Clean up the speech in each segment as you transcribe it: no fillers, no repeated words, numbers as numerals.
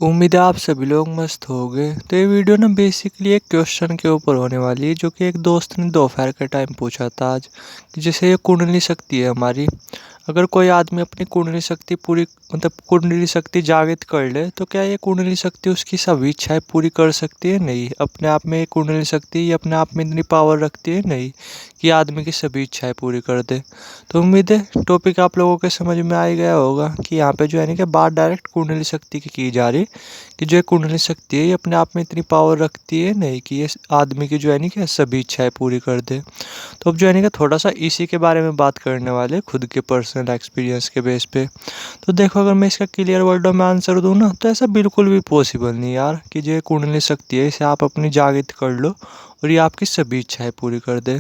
उम्मीद है आप सभी लोग मस्त होंगे। तो ये वीडियो ना बेसिकली एक क्वेश्चन के ऊपर होने वाली है, जो कि एक दोस्त ने दोपहर के टाइम पूछा था आज, कि जैसे ये कुंडली शक्ति है हमारी। अगर कोई आदमी अपनी कुंडली शक्ति पूरी मतलब कुंडली शक्ति जागृत कर ले, तो क्या ये कुंडली शक्ति उसकी सभी इच्छाएं पूरी कर सकती है? नहीं। अपने आप में ये कुंडली शक्ति ये अपने आप में इतनी पावर रखती है? नहीं, कि आदमी की सभी इच्छाएं पूरी कर दे। तो उम्मीद है टॉपिक आप लोगों के समझ में आ ही गया होगा कि यहाँ पे जो है ना कि बात डायरेक्ट कुंडली शक्ति की जा रही, कि जो ये कुंडली शक्ति है ये अपने आप में इतनी पावर रखती है? नहीं, कि ये आदमी की जो है नहीं कि सभी इच्छाएं पूरी कर दे। तो अब जो है नहीं कि थोड़ा सा इसी के बारे में बात करने वाले, खुद के पर्सनल एक्सपीरियंस के बेस पे। तो देखो, अगर मैं इसका क्लियर वर्डों में आंसर दूँ ना, तो ऐसा बिल्कुल भी पॉसिबल नहीं यार, कि जो ये कुंडली शक्ति है इसे आप अपनी जागृत कर लो और ये आपकी सभी इच्छाएं पूरी कर दे।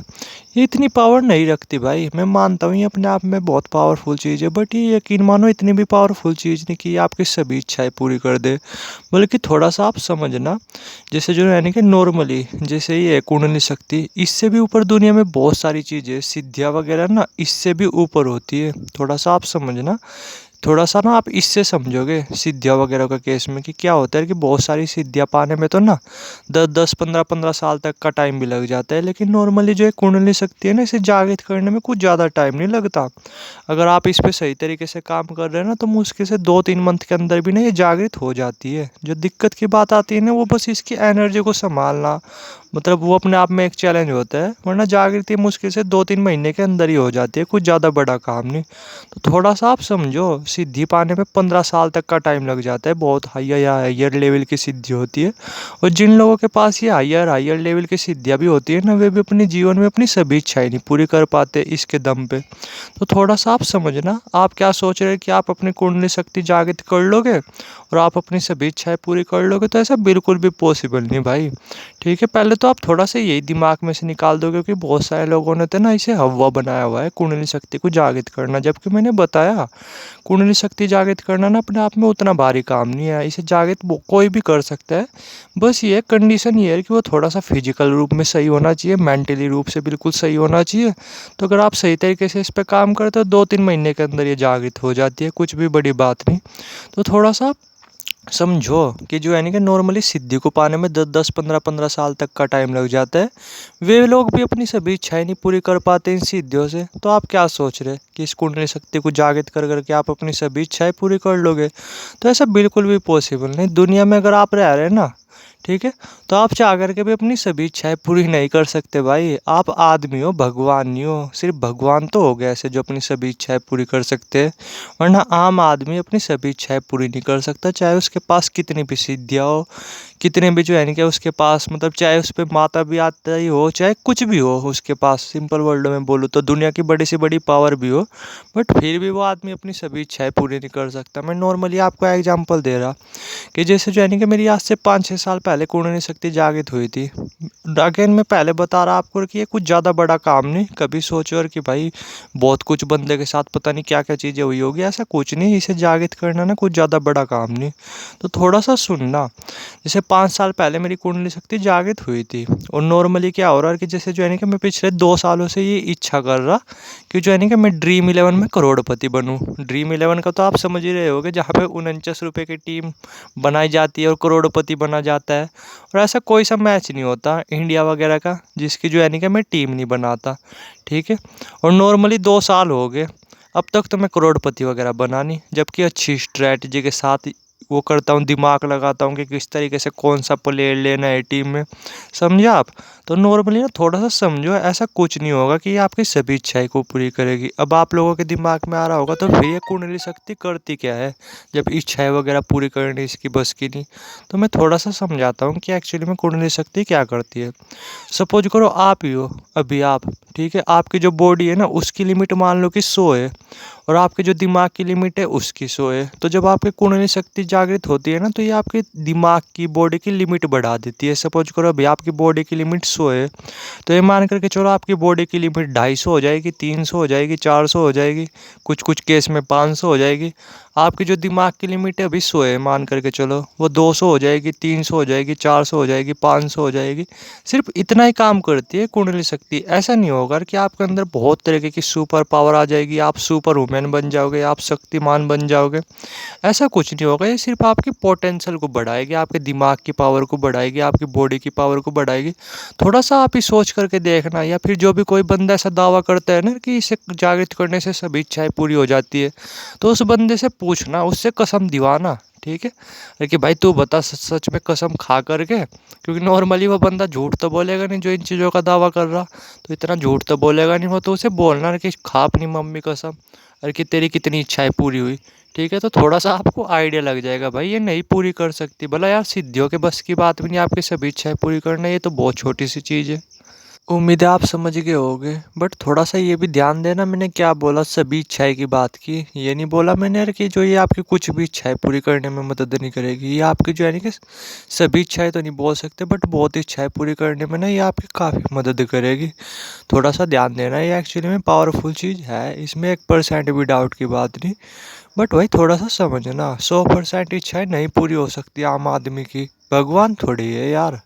ये इतनी पावर नहीं रखती भाई। मैं मानता हूँ ये अपने आप में बहुत पावरफुल चीज़ है, बट ये यकीन मानो इतनी भी पावरफुल चीज़ नहीं कि ये आपकी सभी इच्छाएं पूरी कर दे। बल्कि थोड़ा सा आप समझना, जैसे जो है ना कि नॉर्मली जैसे ये कुंडली शक्ति, इससे भी ऊपर दुनिया में बहुत सारी चीज़ें सिद्धियाँ वगैरह ना इससे भी ऊपर होती है। थोड़ा सा आप समझना, थोड़ा सा ना आप इससे समझोगे सिद्धियाँ वगैरह का केस में, कि क्या होता है कि बहुत सारी सिद्धियाँ पाने में तो ना 10-10 15-15 साल तक का टाइम भी लग जाता है। लेकिन नॉर्मली जो है कुंडली शक्ति है ना, इसे जागृत करने में कुछ ज़्यादा टाइम नहीं लगता। अगर आप इस पे सही तरीके से काम कर रहे हैं ना, तो मुश्किल से 2-3 मंथ के अंदर भी ना ये जागृत हो जाती है। जो दिक्कत की बात आती है ना, वो बस इसकी एनर्जी को संभालना, मतलब वो अपने आप में एक चैलेंज होता है। वरना जागृति मुश्किल से 2-3 महीने के अंदर ही हो जाती है, कुछ ज़्यादा बड़ा काम नहीं। तो थोड़ा सा आप समझो, सिद्धि पाने में 15 साल तक का टाइम लग जाता है। बहुत हायर या हायर लेवल की सिद्धि होती है। और जिन लोगों के पास ये हायर हायर लेवल की सिद्धियाँ भी होती है ना, वे भी अपने जीवन में अपनी सभी इच्छाएं नहीं पूरी कर पाते इसके दम पे। तो थोड़ा सा आप समझना, आप क्या सोच रहे हैं कि आप अपनी कुंडली शक्ति जागृत कर लोगे और आप अपनी सभी इच्छाएं पूरी कर लोगे? तो ऐसा बिल्कुल भी पॉसिबल नहीं भाई। ठीक है, पहले तो आप थोड़ा सा यही दिमाग में से निकाल दो, क्योंकि बहुत सारे लोगों ने तो ना इसे हवा बनाया हुआ है कुंडली शक्ति को जागृत करना। जबकि मैंने बताया, कुंडली शक्ति जागृत करना ना अपने आप में उतना भारी काम नहीं है। इसे जागृत कोई भी कर सकता है। बस ये कंडीशन ये है कि वो थोड़ा सा फिजिकल रूप में सही होना चाहिए, मेंटली रूप से बिल्कुल सही होना चाहिए। तो अगर आप सही तरीके से इस पर काम करते हो, 2-3 महीने के अंदर ये जागृत हो जाती है, कुछ भी बड़ी बात नहीं। तो थोड़ा सा समझो कि जो है ना कि नॉर्मली सिद्धि को पाने में 10-10 15-15 साल तक का टाइम लग जाता है। वे लोग भी अपनी सभी इच्छाएं नहीं पूरी कर पाते इन सिद्धियों से। तो आप क्या सोच रहे हैं कि इस कुंडली शक्ति को जागृत कर करके आप अपनी सभी इच्छाएं पूरी कर लोगे? तो ऐसा बिल्कुल भी पॉसिबल नहीं। दुनिया में अगर आप रह रहे हैं ना, ठीक है, तो आप चाह करके भी अपनी सभी इच्छाएं पूरी नहीं कर सकते भाई। आप आदमी हो, भगवान नहीं हो। सिर्फ भगवान तो हो गए ऐसे जो अपनी सभी इच्छाएं पूरी कर सकते हैं, वरना आम आदमी अपनी सभी इच्छाएं पूरी नहीं कर सकता। चाहे उसके पास कितनी भी सिद्धियाँ हो, कितने भी जो है ना कि उसके पास, मतलब चाहे उस पर माता भी आता ही हो, चाहे कुछ भी हो उसके पास, सिंपल वर्ड में बोलूँ तो दुनिया की बड़ी से बड़ी पावर भी हो, बट फिर भी वो आदमी अपनी सभी इच्छाएं पूरी नहीं कर सकता। मैं नॉर्मली आपको एग्जांपल दे रहा, कि जैसे जो है ना कि मेरी आज से 5-6 साल पहले कुंडली शक्ति जागृत हुई थी। अगेन मैं पहले बता रहा आपको कि ये कुछ ज़्यादा बड़ा काम नहीं। कभी सोचो और कि भाई बहुत कुछ बंदे के साथ पता नहीं क्या क्या चीज़ें हुई होगी, ऐसा कुछ नहीं। इसे जागृत करना ना कुछ ज़्यादा बड़ा काम नहीं। तो थोड़ा सा सुनना, जैसे 5 साल पहले मेरी कुंडली शक्ति जागृत हुई थी। और नॉर्मली क्या हो रहा है कि जैसे जो है ना कि मैं पिछले 2 सालों से ये इच्छा कर रहा कि जो है ना कि मैं ड्रीम इलेवन में करोड़पति बनूं। ड्रीम इलेवन का तो आप समझ ही रहे होगे, जहाँ पे 49 रुपये की टीम बनाई जाती है और करोड़पति बना जाता है। और ऐसा कोई सा मैच नहीं होता इंडिया वगैरह का जिसकी जो है नहीं कि मैं टीम नहीं बनाता। ठीक है, और नॉर्मली 2 साल हो गए, अब तक तो मैं करोड़पति वगैरह बना नहीं। जबकि अच्छी स्ट्रैटेजी के साथ वो करता हूँ, दिमाग लगाता हूँ कि किस तरीके से कौन सा प्लेयर लेना है टीम में। समझा आप? तो नॉर्मली ना थोड़ा सा समझो, ऐसा कुछ नहीं होगा कि ये आपकी सभी इच्छाएं को पूरी करेगी। अब आप लोगों के दिमाग में आ रहा होगा, तो फिर ये कुंडली शक्ति करती क्या है जब इच्छाएं वगैरह पूरी करनी इसकी बस की नहीं? तो मैं थोड़ा सा समझाता हूँ कि एक्चुअली में कुंडली शक्ति क्या करती है। सपोज करो आप ही हो, अभी आप, ठीक है, आपकी जो बॉडी है ना उसकी लिमिट मान लो कि 100 है, और आपके जो दिमाग की लिमिट है उसकी 100 है। तो जब आपकी कुंडली शक्ति जागृत होती है ना, तो ये आपके दिमाग की बॉडी की लिमिट बढ़ा देती है। सपोज करो अभी आपकी बॉडी की लिमिट 100 है, तो ये मान करके चलो आपकी बॉडी की लिमिट 250 हो जाएगी, 300 हो जाएगी, 400 हो जाएगी, कुछ कुछ केस में 500 हो जाएगी। आपकी जो दिमाग की लिमिट है अभी 100 है, मान करके चलो, वो 200 हो जाएगी, 300 हो जाएगी, 400 हो जाएगी, 500 हो जाएगी। सिर्फ इतना ही काम करती है कुंडली शक्ति। ऐसा नहीं होगा कि आपके अंदर बहुत तरीके की सुपर पावर आ जाएगी, आप सुपर वुमेन बन जाओगे, आप शक्तिमान बन जाओगे। ऐसा कुछ नहीं होगा। ये सिर्फ आपकी पोटेंशियल को बढ़ाएगी, आपके दिमाग की पावर को बढ़ाएगी, आपकी बॉडी की पावर को बढ़ाएगी। थोड़ा सा आप ही सोच करके देखना, या फिर जो भी कोई बंदा ऐसा दावा करता है ना कि इसे जागृत करने से सभी इच्छाएं पूरी हो जाती है, तो उस बंदे से पूछना, उससे कसम दिवाना, ठीक है। कि भाई तू बता सच सच में कसम खा करके, क्योंकि नॉर्मली वो बंदा झूठ तो बोलेगा नहीं जो इन चीज़ों का दावा कर रहा, तो इतना झूठ तो बोलेगा नहीं वो, तो उसे बोलना कि खा अपनी मम्मी कसम, अरे कि तेरी कितनी इच्छाएं पूरी हुई। ठीक है, तो थोड़ा सा आपको आइडिया लग जाएगा भाई ये नहीं पूरी कर सकती, भला यार सिद्धियों के बस की बात भी नहीं आपकी सभी इच्छाएं पूरी करना, ये तो बहुत छोटी सी चीज़ है। उम्मीद है आप समझ गए होगे, बट थोड़ा सा ये भी ध्यान देना, मैंने क्या बोला, सभी इच्छाएं की बात की, ये नहीं बोला मैंने यार कि जो ये आपकी कुछ भी इच्छाएं पूरी करने में मदद नहीं करेगी। ये आपकी जो है ना कि सभी इच्छाएं तो नहीं बोल सकते, बट बहुत इच्छाएं पूरी करने में ना ये आपकी काफ़ी मदद करेगी। थोड़ा सा ध्यान देना, ये एक्चुअली में पावरफुल चीज़ है, इसमें 1% भी डाउट की बात नहीं। बट भाई थोड़ा सा समझना, 100% इच्छाएं नहीं पूरी हो सकती आम आदमी की, भगवान थोड़ी है यार।